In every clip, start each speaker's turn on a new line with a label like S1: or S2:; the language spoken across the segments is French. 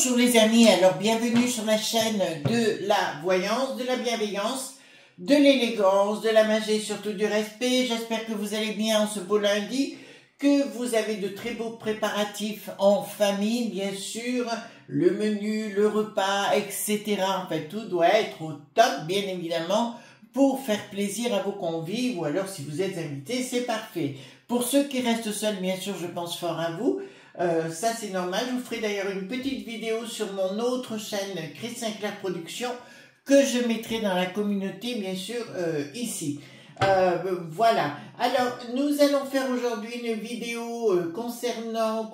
S1: Bonjour les amis, alors bienvenue sur la chaîne de la voyance, de la bienveillance, de l'élégance, de la magie et surtout du respect. J'espère que vous allez bien en ce beau lundi, que vous avez de très beaux préparatifs en famille, bien sûr, le menu, le repas, etc. En fait, tout doit être au top, bien évidemment, pour faire plaisir à vos convives, ou alors si vous êtes invités, c'est parfait. Pour ceux qui restent seuls, bien sûr, je pense fort à vous. Ça c'est normal, je vous ferai d'ailleurs une petite vidéo sur mon autre chaîne Chris Sinclair Productions que je mettrai dans la communauté bien sûr ici. Voilà, alors nous allons faire aujourd'hui une vidéo concernant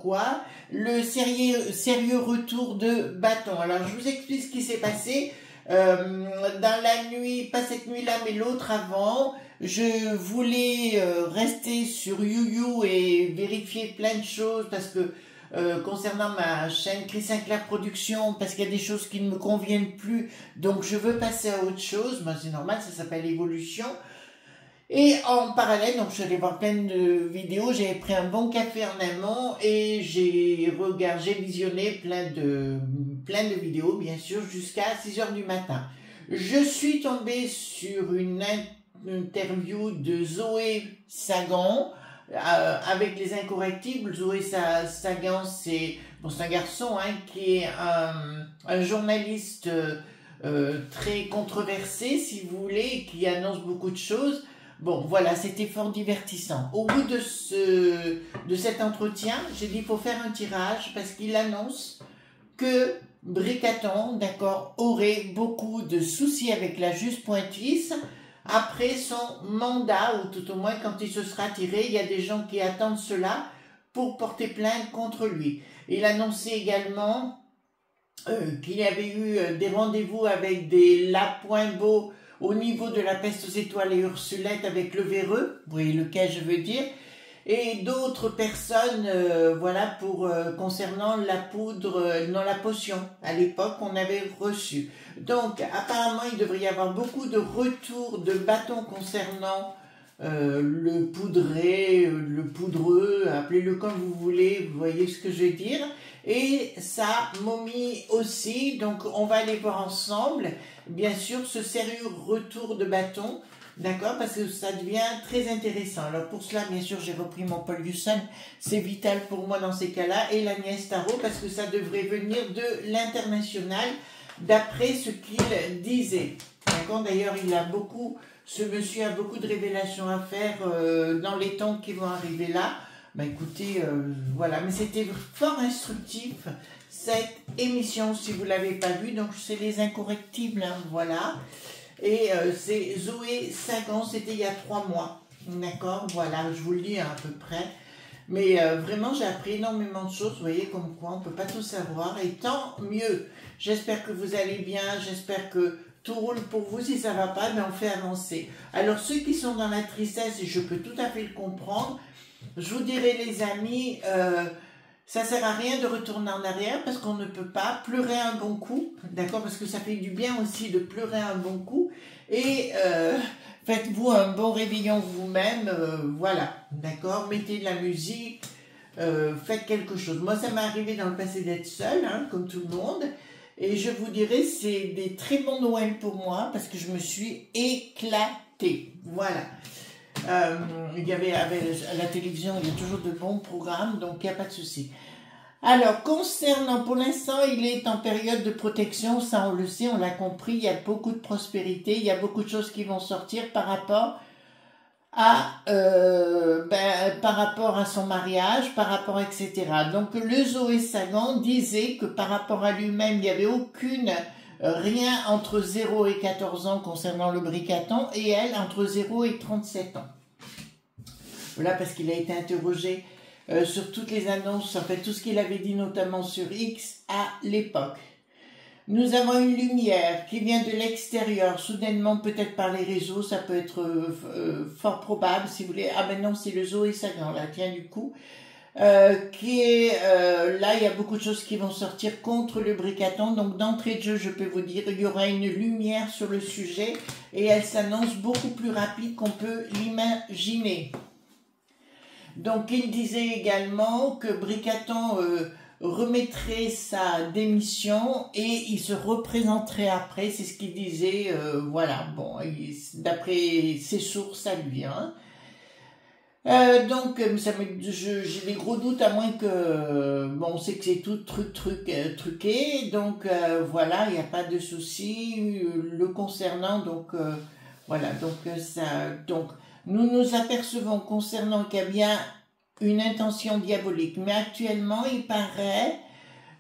S1: quoi? Le sérieux retour de bâton. Alors je vous explique ce qui s'est passé dans la nuit, pas cette nuit-là mais l'autre avant. Je voulais rester sur YouYou et vérifier plein de choses parce que concernant ma chaîne Chris Sinclair Productions, parce qu'il y a des choses qui ne me conviennent plus, donc je veux passer à autre chose. Moi c'est normal, ça s'appelle évolution. Et en parallèle, donc je suis allée voir plein de vidéos, j'avais pris un bon café en amont et j'ai visionné plein de vidéos bien sûr jusqu'à 6 h du matin. Je suis tombée sur une interview de Zoé Sagan avec les incorrectibles. Zoé Sagan, c'est un garçon qui est un journaliste très controversé, si vous voulez, qui annonce beaucoup de choses. Bon, voilà, c'était fort divertissant. Au bout de cet entretien, j'ai dit il faut faire un tirage parce qu'il annonce que Bricaton, d'accord, aurait beaucoup de soucis avec la juge Pointis après son mandat, ou tout au moins quand il se sera tiré. Il y a des gens qui attendent cela pour porter plainte contre lui. Il annonçait également qu'il y avait eu des rendez-vous avec des Lapoinbeau au niveau de la peste aux étoiles et Ursulette avec le véreux, vous voyez lequel je veux dire, et d'autres personnes, voilà, concernant la poudre, non la potion, à l'époque on avait reçu. Donc apparemment il devrait y avoir beaucoup de retours de bâtons concernant le poudré, le poudreux, appelez-le comme vous voulez, vous voyez ce que je veux dire. Et sa momie aussi, donc on va aller voir ensemble, bien sûr, ce sérieux retour de bâton, d'accord, parce que ça devient très intéressant. Alors pour cela, bien sûr, j'ai repris mon Paul Husson, c'est vital pour moi dans ces cas-là, et l'Agnès Tarot, parce que ça devrait venir de l'international, d'après ce qu'il disait. D'accord, d'ailleurs, ce monsieur a beaucoup de révélations à faire dans les temps qui vont arriver là. Bah écoutez, voilà, mais c'était fort instructif cette émission si vous ne l'avez pas vue, donc c'est les incorrectibles, voilà. Et c'est Zoé Sagan, c'était il y a 3 mois, d'accord, voilà, je vous le dis à peu près. Mais vraiment, j'ai appris énormément de choses, vous voyez, comme quoi on ne peut pas tout savoir, et tant mieux. J'espère que vous allez bien, j'espère que tout roule pour vous. Si ça ne va pas, ben on fait avancer. Alors, ceux qui sont dans la tristesse, et je peux tout à fait le comprendre, je vous dirais les amis, ça sert à rien de retourner en arrière parce qu'on ne peut pas pleurer un bon coup, d'accord, parce que ça fait du bien aussi de pleurer un bon coup, et faites-vous un bon réveillon vous-même, voilà, d'accord, mettez de la musique, faites quelque chose. Moi ça m'est arrivé dans le passé d'être seule, comme tout le monde, et je vous dirais c'est des très bons Noëls pour moi parce que je me suis éclatée, voilà. Il y avait à la télévision, il y a toujours de bons programmes, donc il n'y a pas de souci. Alors, concernant, pour l'instant, il est en période de protection, ça on le sait, on l'a compris, il y a beaucoup de prospérité, il y a beaucoup de choses qui vont sortir par rapport à son mariage, par rapport, etc. Donc, le Zoé Sagan disait que par rapport à lui-même, il n'y avait rien entre 0 et 14 ans concernant le Bricaton, et elle entre 0 et 37 ans. Voilà, parce qu'il a été interrogé sur toutes les annonces, en fait tout ce qu'il avait dit notamment sur X à l'époque. Nous avons une lumière qui vient de l'extérieur, soudainement peut-être par les réseaux, ça peut être fort probable si vous voulez. Ah ben non, c'est le Zoé Sagan, là, tiens du coup. Là il y a beaucoup de choses qui vont sortir contre le Bricaton, donc d'entrée de jeu je peux vous dire il y aura une lumière sur le sujet et elle s'annonce beaucoup plus rapide qu'on peut l'imaginer. Donc il disait également que Bricaton remettrait sa démission et il se représenterait après, c'est ce qu'il disait, voilà, bon, d'après ses sources à lui, hein. Donc, j'ai des gros doutes, à moins que, bon, on sait que c'est tout truqué, donc voilà, il n'y a pas de souci le concernant, donc voilà, donc nous nous apercevons concernant qu'il y a bien une intention diabolique, mais actuellement il paraît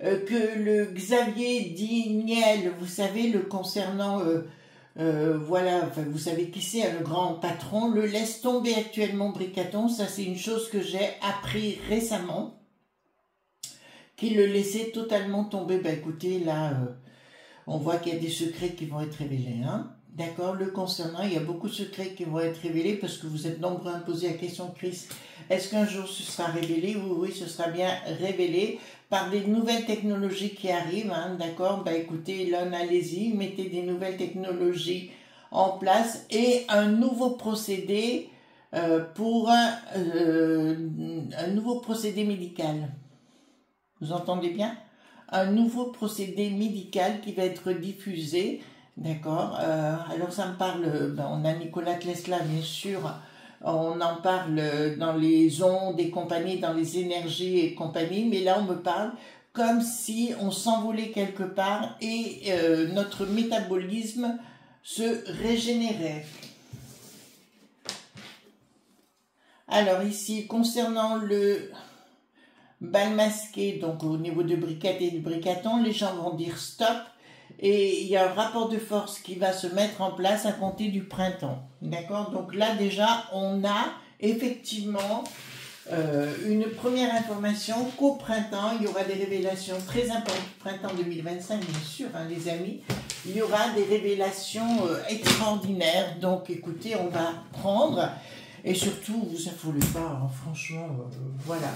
S1: que le Xavier Niel, vous savez, le concernant voilà, enfin, vous savez qui c'est, le grand patron, le laisse tomber actuellement Bricaton. Ça, c'est une chose que j'ai appris récemment, qu'il le laissait totalement tomber. Ben écoutez, là, on voit qu'il y a des secrets qui vont être révélés, hein. D'accord, le concernant, il y a beaucoup de secrets qui vont être révélés parce que vous êtes nombreux à me poser la question, Chris, est-ce qu'un jour ce sera révélé? Oui, oui, ce sera bien révélé par des nouvelles technologies qui arrivent, hein, d'accord? Ben écoutez, là, allez-y, mettez des nouvelles technologies en place et un nouveau procédé pour un nouveau procédé médical. Vous entendez bien? Un nouveau procédé médical qui va être diffusé. D'accord. Alors ça me parle, ben, on a Nikola Tesla bien sûr, on en parle dans les ondes et compagnie, dans les énergies et compagnie, mais là on me parle comme si on s'envolait quelque part et notre métabolisme se régénérait. Alors ici, concernant le bal masqué, donc au niveau de Briquette et du Bricaton, les gens vont dire stop. Et il y a un rapport de force qui va se mettre en place à compter du printemps. D'accord? Donc là, déjà, on a effectivement une première information qu'au printemps, il y aura des révélations très importantes. Printemps 2025, bien sûr, hein, les amis. Il y aura des révélations extraordinaires. Donc, écoutez, on va prendre. Et surtout, vous affolez pas, hein, franchement, voilà.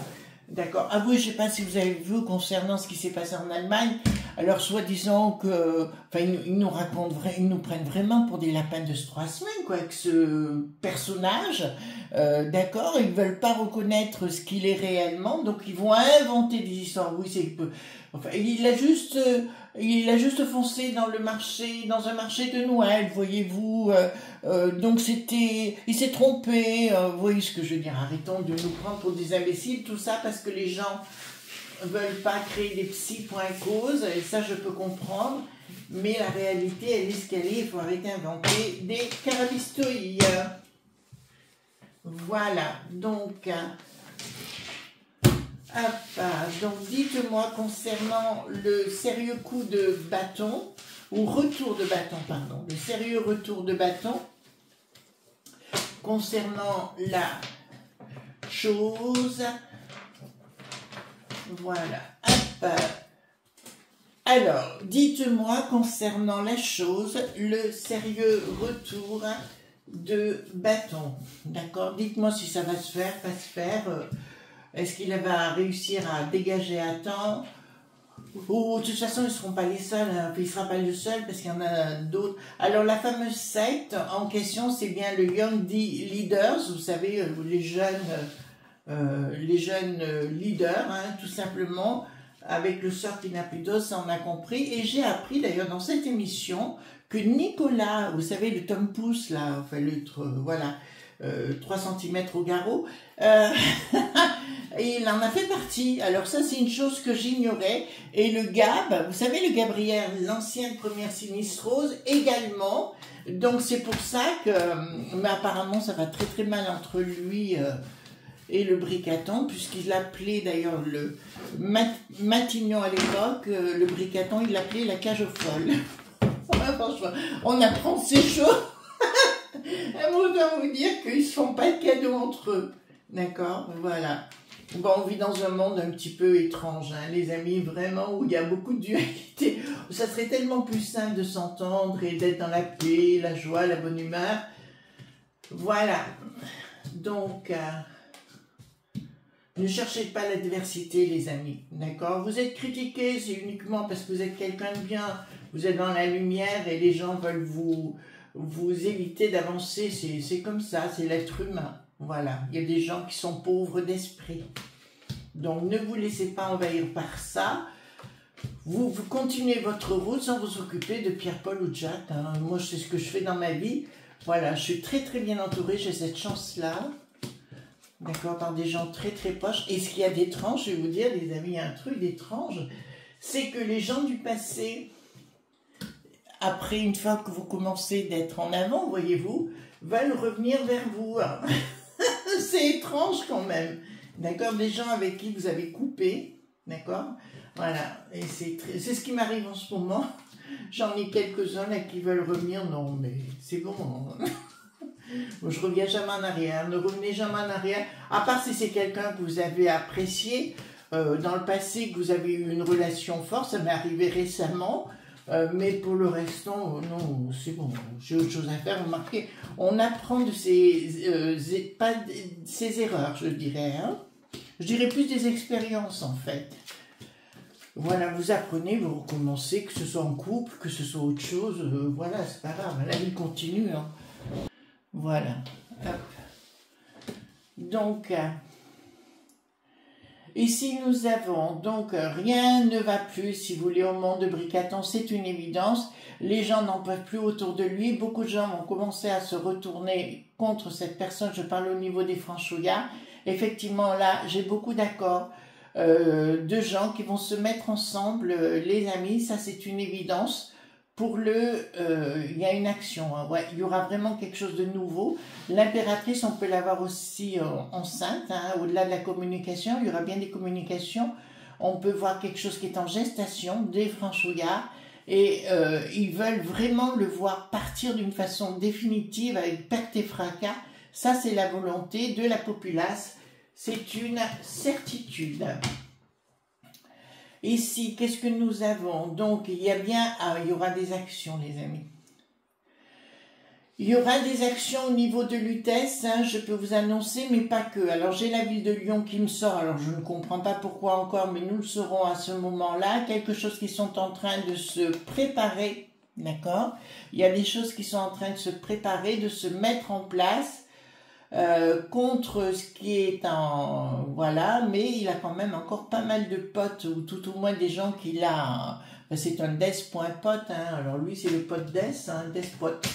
S1: D'accord. Ah oui, je ne sais pas si vous avez vu concernant ce qui s'est passé en Allemagne. Alors, soi-disant que, enfin, ils nous racontent, ils nous prennent vraiment pour des lapins de 3 semaines, quoi, avec ce personnage. D'accord. Ils veulent pas reconnaître ce qu'il est réellement, donc ils vont inventer des histoires. Oui, c'est peu. Enfin, il a juste foncé dans le marché, dans un marché de Noël, voyez-vous. Donc il s'est trompé. Vous voyez ce que je veux dire? Arrêtons de nous prendre pour des imbéciles, tout ça parce que les gens veulent pas créer des psys point cause, et ça je peux comprendre. Mais la réalité, elle est ce qu'elle est. Il faut arrêter d'inventer des carabistouilles. Voilà. Donc. Donc dites-moi concernant le sérieux coup de bâton, ou retour de bâton, pardon, le sérieux retour de bâton, concernant la chose, voilà, alors, dites-moi concernant la chose, le sérieux retour de bâton, d'accord, dites-moi si ça va se faire, pas se faire, est-ce qu'il va réussir à dégager à temps? Ou de toute façon, ils ne seront pas les seuls, hein. Il ne sera pas le seul parce qu'il y en a d'autres. Alors, la fameuse secte en question, c'est bien le Young Leaders, vous savez, les jeunes leaders, hein, tout simplement, avec le sort qui n'a plus d'os, ça on a compris. Et j'ai appris d'ailleurs dans cette émission que Nicolas, vous savez, le Tom Pouce, là, enfin, voilà, 3 cm au garrot, il en a fait partie. Alors ça, c'est une chose que j'ignorais. Et le Gab, vous savez, le Gabriel, l'ancienne première sinistrose, également. Donc c'est pour ça que, mais apparemment, ça va très très mal entre lui et le Bricaton, puisqu'il l'appelait d'ailleurs le Matignon à l'époque, le Bricaton, il l'appelait la cage aux folles. Franchement, on apprend ces choses. On doit vous dire qu'ils ne se font pas de cadeaux entre eux. D'accord? Voilà. Bon, on vit dans un monde un petit peu étrange, hein, les amis, vraiment, où il y a beaucoup de dualité. Ça serait tellement plus simple de s'entendre et d'être dans la paix, la joie, la bonne humeur. Voilà. Donc, ne cherchez pas l'adversité, les amis. D'accord? Vous êtes critiqués, c'est uniquement parce que vous êtes quelqu'un de bien. Vous êtes dans la lumière et les gens veulent vous éviter d'avancer. C'est comme ça, c'est l'être humain. Voilà, il y a des gens qui sont pauvres d'esprit. Donc ne vous laissez pas envahir par ça. Vous continuez votre route sans vous occuper de Pierre-Paul ou de Jacques. Hein. Moi, c'est ce que je fais dans ma vie. Voilà, je suis très très bien entourée, j'ai cette chance-là. D'accord, par des gens très très proches. Et ce qu'il y a d'étrange, je vais vous dire, les amis, il y a un truc d'étrange, c'est que les gens du passé, après, une fois que vous commencez d'être en avant, voyez-vous, veulent revenir vers vous. C'est étrange quand même. D'accord, des gens avec qui vous avez coupé. D'accord, voilà. Et c'est ce qui m'arrive en ce moment. J'en ai quelques-uns là qui veulent revenir. Non, mais c'est bon. Moi, je reviens jamais en arrière. Ne revenez jamais en arrière. À part si c'est quelqu'un que vous avez apprécié dans le passé, que vous avez eu une relation forte. Ça m'est arrivé récemment. Mais pour le restant, non, c'est bon. J'ai autre chose à faire. Remarquez, on apprend de ses erreurs, je dirais. Hein. Je dirais plus des expériences, en fait. Voilà, vous apprenez, vous recommencez, que ce soit en couple, que ce soit autre chose. Voilà, c'est pas grave. La vie continue. Hein. Voilà. Hop. Donc, ici nous avons, donc rien ne va plus, si vous voulez, au monde de Bricaton, c'est une évidence. Les gens n'en peuvent plus autour de lui. Beaucoup de gens vont commencer à se retourner contre cette personne. Je parle au niveau des franchouillards. Effectivement, là, j'ai beaucoup d'accords de gens qui vont se mettre ensemble, les amis, ça c'est une évidence. Pour il y a une action, hein, ouais, il y aura vraiment quelque chose de nouveau. L'impératrice, on peut l'avoir aussi enceinte, hein, au-delà de la communication, il y aura bien des communications. On peut voir quelque chose qui est en gestation, des franchouillards, et ils veulent vraiment le voir partir d'une façon définitive avec perte et fracas. Ça, c'est la volonté de la populace, c'est une certitude. Ici, qu'est-ce que nous avons? Donc, il y a bien... Ah, il y aura des actions, les amis. Il y aura des actions au niveau de l'UTES, hein, je peux vous annoncer, mais pas que. Alors, j'ai la ville de Lyon qui me sort, alors je ne comprends pas pourquoi encore, mais nous le saurons à ce moment-là. Quelque chose qui sont en train de se préparer, d'accord? Il y a des choses qui sont en train de se préparer, de se mettre en place. Contre ce qui est en... Voilà, mais il a quand même encore pas mal de potes, ou tout au moins des gens qu'il a... C'est un des.pote, hein. Alors lui c'est le pote des, hein, despote.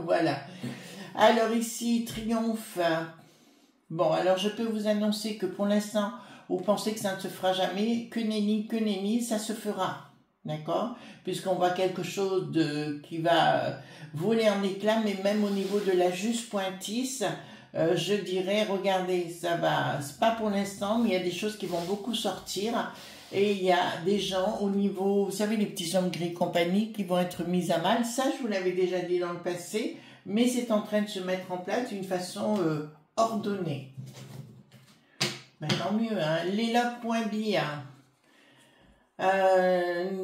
S1: Voilà. Alors ici, triomphe. Bon, alors je peux vous annoncer que pour l'instant, vous pensez que ça ne se fera jamais, que nenni, ça se fera. D'accord? Puisqu'on voit quelque chose qui va voler en éclats, mais même au niveau de la juste pointisse, je dirais, regardez, ça va, c'est pas pour l'instant, mais il y a des choses qui vont beaucoup sortir, et il y a des gens au niveau, vous savez, les petits hommes gris compagnie qui vont être mis à mal. Ça, je vous l'avais déjà dit dans le passé, mais c'est en train de se mettre en place d'une façon ordonnée. Ben, tant mieux, hein. Les locs.bi,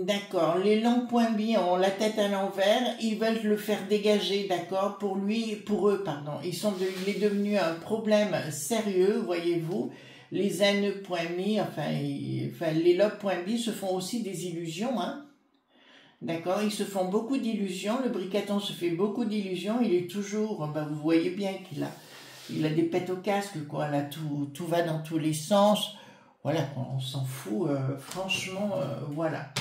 S1: d'accord, les langues.bi ont la tête à l'envers, ils veulent le faire dégager, d'accord, pour eux, pardon, il est devenu un problème sérieux, voyez-vous. Les ane.mi, enfin les logs.bi se font aussi des illusions, hein, d'accord, ils se font beaucoup d'illusions, le Bricaton se fait beaucoup d'illusions, il est toujours, ben, vous voyez bien il a des pètes au casque, quoi, là, tout va dans tous les sens. Voilà, on s'en fout, franchement, voilà.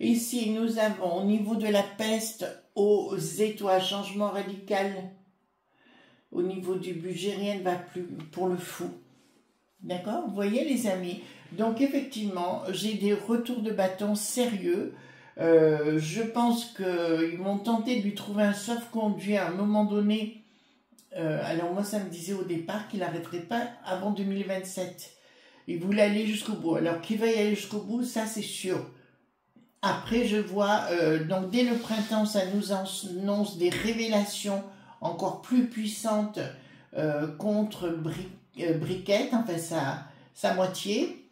S1: Ici, nous avons au niveau de la peste aux étoiles, changement radical. Au niveau du budget, rien ne va plus pour le fou. D'accord? Vous voyez, les amis? Donc, effectivement, j'ai des retours de bâton sérieux. Je pense qu'ils vont tenter de lui trouver un sauf-conduit à un moment donné. Alors, moi, ça me disait au départ qu'il n'arrêterait pas avant 2027. Il voulait aller jusqu'au bout. Alors, qu'il va y aller jusqu'au bout, ça, c'est sûr. Après, je vois, donc, dès le printemps, ça nous annonce des révélations encore plus puissantes contre Briquette, enfin, sa moitié,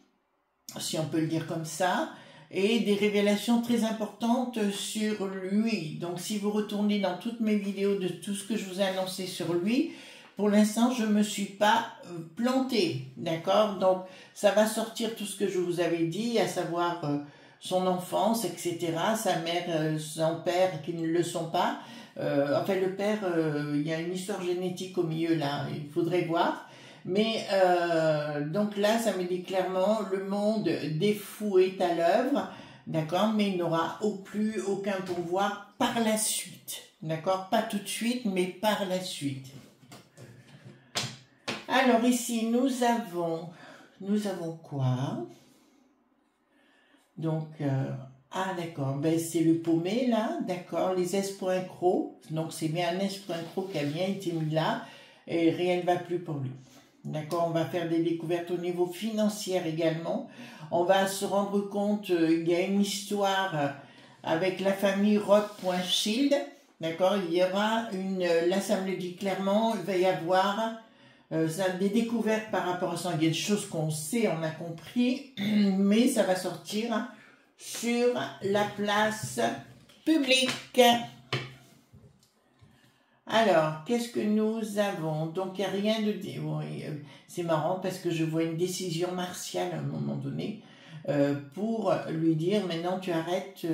S1: si on peut le dire comme ça, et des révélations très importantes sur lui. Donc, si vous retournez dans toutes mes vidéos de tout ce que je vous ai annoncé sur lui, pour l'instant, je ne me suis pas plantée, d'accord? Donc, ça va sortir tout ce que je vous avais dit, à savoir son enfance, etc., sa mère, son père qui ne le sont pas. Enfin, le père, il y a une histoire génétique au milieu, là, il faudrait voir. Mais donc là, ça me dit clairement, le monde des fous est à l'œuvre, d'accord, mais il n'aura plus aucun pourvoir par la suite, d'accord, pas tout de suite, mais par la suite. Alors ici, nous avons quoi? Donc, ah d'accord, ben, c'est le paumé là, d'accord, les espoirs crocs, donc c'est bien un espoir croc qui a bien été mis là, et rien ne va plus pour lui. D'accord, on va faire des découvertes au niveau financier également. On va se rendre compte qu'il y a une histoire avec la famille Roth.Shield. D'accord, il y aura là ça me le dit clairement, il va y avoir des découvertes par rapport à ça. Il y a des choses qu'on sait, on a compris, mais ça va sortir sur la place publique. Alors, qu'est-ce que nous avons? Donc, il n'y a rien de... c'est marrant parce que je vois une décision martiale à un moment donné pour lui dire, maintenant tu arrêtes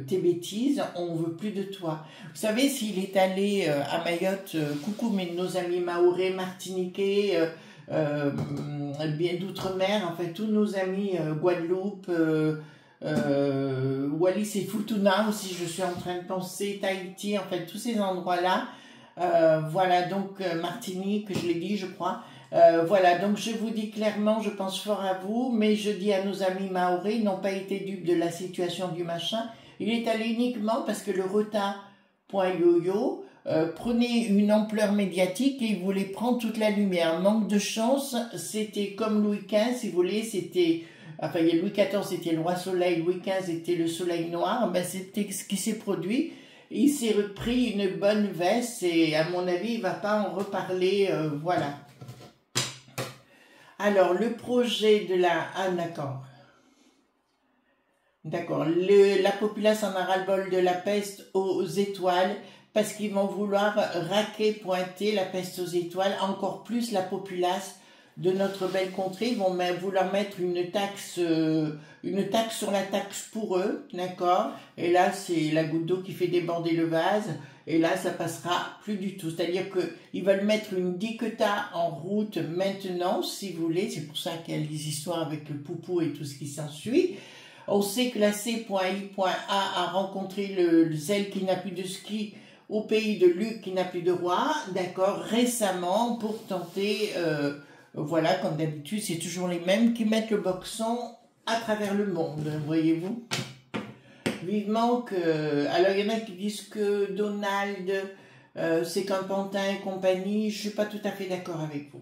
S1: tes bêtises, on ne veut plus de toi. Vous savez, s'il est allé à Mayotte, coucou nos amis mahorais, martiniquais, bien d'outre-mer, en fait, tous nos amis Guadeloupe, Wallis et Futuna aussi, je suis en train de penser, Tahiti, en fait, tous ces endroits-là. Voilà, donc Martinique, je l'ai dit, je crois. Voilà, donc je vous dis clairement, je pense fort à vous, mais je dis à nos amis mahorais, ils n'ont pas été dupes de la situation du machin. Il est allé uniquement parce que le retard.yoyo prenait une ampleur médiatique et il voulait prendre toute la lumière. Manque de chance, c'était comme Louis XV, si vous voulez, c'était... Enfin, Louis XIV c'était le roi soleil, Louis XV était le soleil noir, ben, c'était ce qui s'est produit. Il s'est repris une bonne veste et à mon avis, il ne va pas en reparler, voilà. Alors, le projet de la... Ah, d'accord. D'accord. La populace en a ras-le-bol de la peste aux étoiles parce qu'ils vont vouloir pointer la peste aux étoiles, encore plus la populace de notre belle contrée. Ils vont vouloir mettre une taxe sur la taxe pour eux, d'accord? Et là, c'est la goutte d'eau qui fait déborder le vase. Et là, ça passera plus du tout. C'est-à-dire qu'ils veulent mettre une diqueta en route maintenant, si vous voulez. C'est pour ça qu'il y a les histoires avec le poupou et tout ce qui s'ensuit. On sait que la C.I.A a rencontré le zèle qui n'a plus de ski au pays de Luc qui n'a plus de roi, d'accord, récemment pour tenter... voilà, comme d'habitude, c'est toujours les mêmes qui mettent le boxon à travers le monde, voyez-vous. Vivement que... Alors, il y en a qui disent que Donald, c'est qu'un pantin et compagnie. Je ne suis pas tout à fait d'accord avec vous.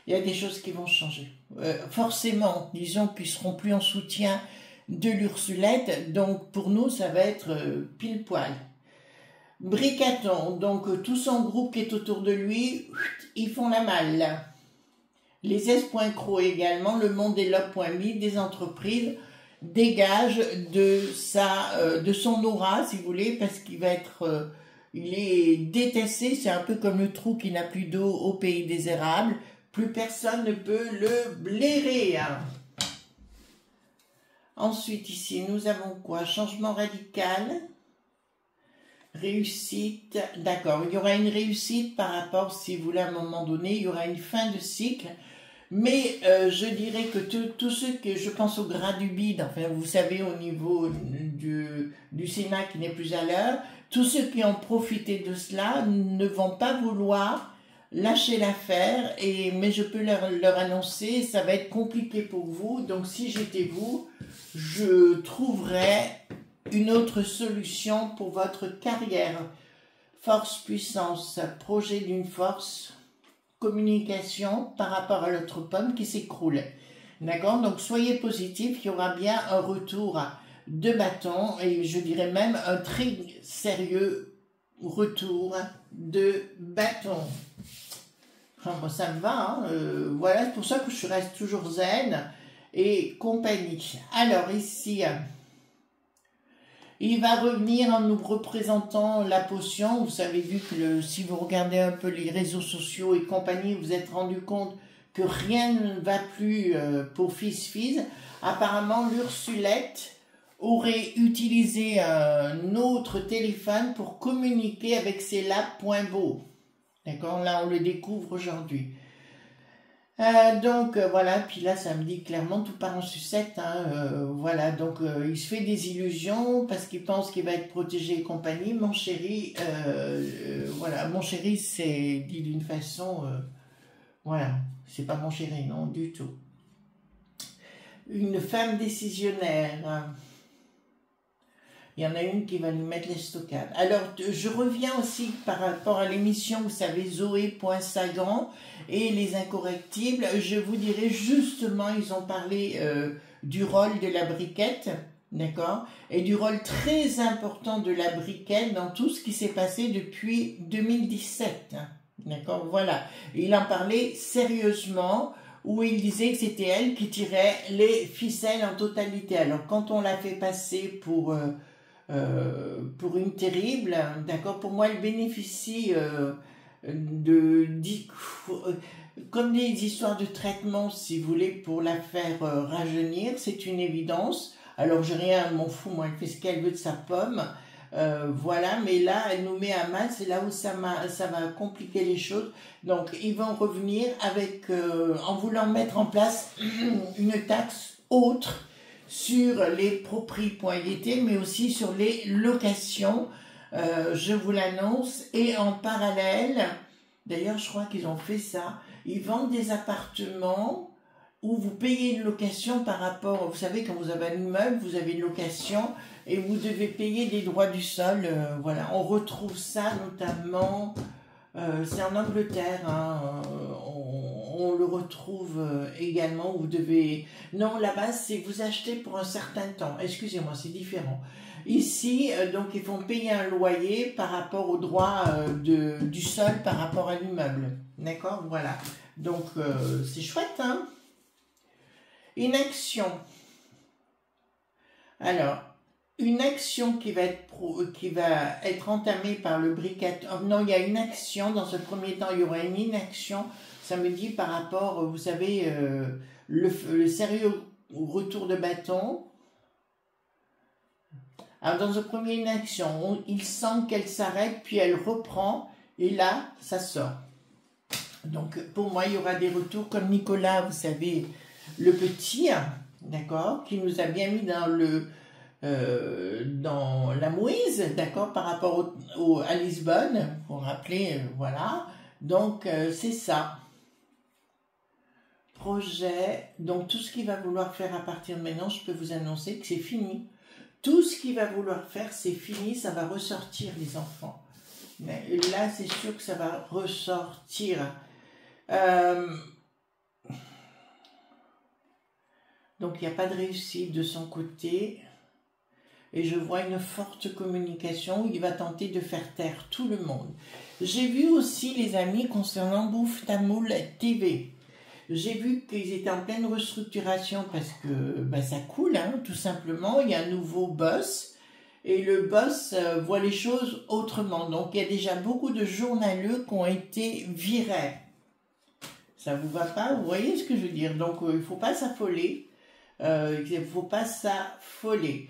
S1: Il y a des choses qui vont changer. Forcément, disons qu'ils ne seront plus en soutien de l'Ursulette. Donc, pour nous, ça va être pile poil. Bricaton, donc tout son groupe qui est autour de lui, ils font la malle. Les S.Cro également, le monde des lob.me, des entreprises, dégagent de son aura, si vous voulez, parce qu'il va être, il est détesté, c'est un peu comme le trou qui n'a plus d'eau au pays des érables, plus personne ne peut le blairer. Ensuite, ici, nous avons quoi? Changement radical. Réussite, d'accord, il y aura une réussite par rapport, si vous voulez, à un moment donné, il y aura une fin de cycle, mais je dirais que tous ceux que, je pense au gras du bide, enfin vous savez au niveau du Sénat qui n'est plus à l'heure, tous ceux qui ont profité de cela ne vont pas vouloir lâcher l'affaire, mais je peux leur annoncer, ça va être compliqué pour vous, donc si j'étais vous, je trouverais une autre solution pour votre carrière. Force, puissance, projet d'une force, communication par rapport à l'autre pomme qui s'écroule. D'accord? Donc soyez positif, il y aura bien un retour de bâton et je dirais même un très sérieux retour de bâton. Enfin, bon, ça me va, hein, voilà, c'est pour ça que je reste toujours zen et compagnie. Alors ici... il va revenir en nous représentant la potion. Vous avez vu que si vous regardez un peu les réseaux sociaux et compagnie, vous êtes rendu compte que rien ne va plus pour Fizz. Apparemment, l'Ursulette aurait utilisé un autre téléphone pour communiquer avec ses labs.beau. D'accord, là on le découvre aujourd'hui. Voilà, puis là ça me dit clairement tout part en sucette, hein, voilà, donc il se fait des illusions parce qu'il pense qu'il va être protégé et compagnie. Mon chéri, voilà, mon chéri c'est dit d'une façon, voilà, c'est pas mon chéri, non, du tout. Une femme décisionnaire, hein. Il y en a une qui va lui mettre les stockades. Alors, je reviens aussi par rapport à l'émission, vous savez, Zoé.Sagan et les incorrectibles. Je vous dirai justement, ils ont parlé du rôle de la briquette, d'accord, et du rôle très important de la briquette dans tout ce qui s'est passé depuis 2017, d'accord, voilà. Il en parlait sérieusement, où il disait que c'était elle qui tirait les ficelles en totalité. Alors, quand on l'a fait passer pour une terrible, d'accord, pour moi elle bénéficie comme des histoires de traitement, si vous voulez, pour la faire rajeunir, c'est une évidence. Alors j'ai rien, m'en fous, moi elle fait ce qu'elle veut de sa pomme, voilà, mais là elle nous met à mal, c'est là où ça va compliquer les choses. Donc ils vont revenir avec en voulant mettre en place une taxe autre sur les propriétés, mais aussi sur les locations, je vous l'annonce. Et en parallèle, d'ailleurs je crois qu'ils ont fait ça, ils vendent des appartements où vous payez une location par rapport, vous savez, quand vous avez un immeuble, vous avez une location et vous devez payer des droits du sol, voilà, on retrouve ça notamment, c'est en Angleterre, hein, on le retrouve également, vous devez... Non, là-bas, c'est vous achetez pour un certain temps. Excusez-moi, c'est différent. Ici, donc, ils vont payer un loyer par rapport au droit du sol par rapport à l'immeuble. D'accord? Voilà. Donc, c'est chouette, hein? Inaction. Alors, une action qui va être entamée par le briquet. Oh, non, il y a une action. Dans ce premier temps, il y aura une inaction. Ça me dit par rapport, vous savez, le sérieux retour de bâton. Alors, dans ce premier inaction, il sent qu'elle s'arrête, puis elle reprend, et là, ça sort. Donc, pour moi, il y aura des retours comme Nicolas, vous savez, le petit, d'accord, qui nous a bien mis dans la mouise, d'accord, par rapport à Lisbonne, pour rappeler, voilà. Donc, c'est ça. Projet, donc tout ce qu'il va vouloir faire à partir de maintenant, je peux vous annoncer que c'est fini. Tout ce qu'il va vouloir faire, c'est fini, ça va ressortir, les enfants. Mais là, c'est sûr que ça va ressortir. Donc, il n'y a pas de réussite de son côté. Et je vois une forte communication où il va tenter de faire taire tout le monde. J'ai vu aussi, les amis, concernant Bouffe Tamoul TV. J'ai vu qu'ils étaient en pleine restructuration parce que ça coule, hein, tout simplement. Il y a un nouveau boss et le boss voit les choses autrement. Donc, il y a déjà beaucoup de journaleux qui ont été virés. Ça vous va pas? Vous voyez ce que je veux dire? Donc, il ne faut pas s'affoler. Il ne faut pas s'affoler.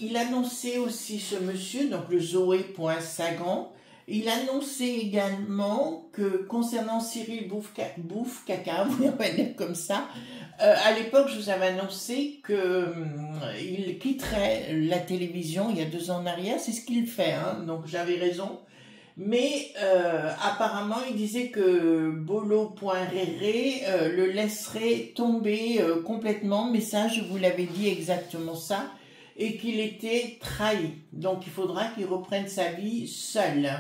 S1: Il annonçait aussi, ce monsieur, donc le Zoé.Sagan, il annonçait également que concernant Cyril Bouffe Caca, vous pouvez dire comme ça, à l'époque je vous avais annoncé qu'il quitterait la télévision il y a 2 ans en arrière, c'est ce qu'il fait, hein, donc j'avais raison. Mais apparemment, il disait que Bolo.Réré le laisserait tomber complètement, mais ça, je vous l'avais dit exactement ça, et qu'il était trahi. Donc, il faudra qu'il reprenne sa vie seul,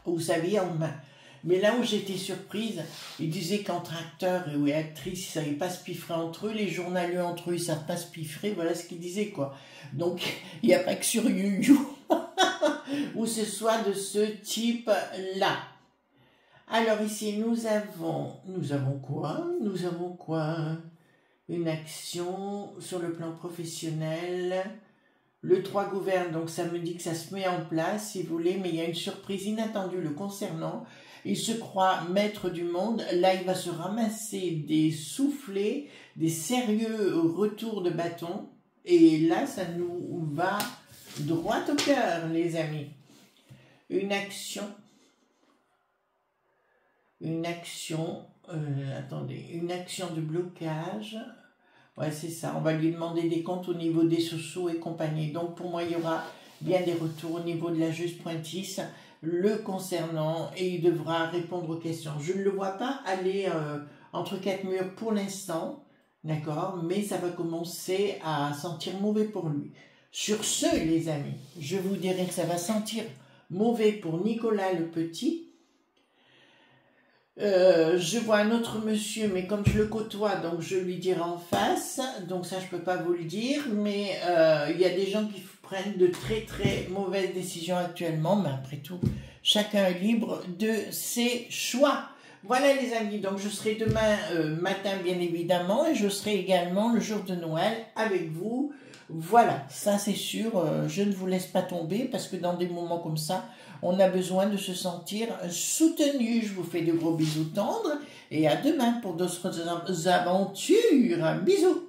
S1: ou sa vie en main. Mais là où j'étais surprise, il disait qu'entre acteurs et actrices, ils ne savaient pas se piffrer entre eux, les journaleux entre eux, ils ne savent pas se piffrer, voilà ce qu'il disait, quoi. Donc, il n'y a pas que sur YouYou où ce soit de ce type-là. Alors ici, nous avons quoi? Nous avons quoi? Une action sur le plan professionnel. Le 3 gouverne, donc ça me dit que ça se met en place, si vous voulez, mais il y a une surprise inattendue le concernant. Il se croit maître du monde. Là, il va se ramasser des soufflets, des sérieux retours de bâton. Et là, ça nous va droit au cœur, les amis. Une action attendez, une action de blocage. Ouais, c'est ça. On va lui demander des comptes au niveau des sous et compagnie. Donc, pour moi, il y aura bien des retours au niveau de la juge Pointis le concernant et il devra répondre aux questions. Je ne le vois pas aller entre quatre murs pour l'instant, d'accord, mais ça va commencer à sentir mauvais pour lui. Sur ce, les amis, je vous dirais que ça va sentir mauvais pour Nicolas le Petit. Je vois un autre monsieur, mais comme je le côtoie, donc je lui dirai en face, donc ça je peux pas vous le dire, mais il y a des gens qui prennent de très très mauvaises décisions actuellement, mais après tout, chacun est libre de ses choix. Voilà les amis, donc je serai demain matin bien évidemment, et je serai également le jour de Noël avec vous. Voilà, ça c'est sûr, je ne vous laisse pas tomber, parce que dans des moments comme ça, on a besoin de se sentir soutenu. Je vous fais de gros bisous tendres et à demain pour d'autres aventures. Bisous.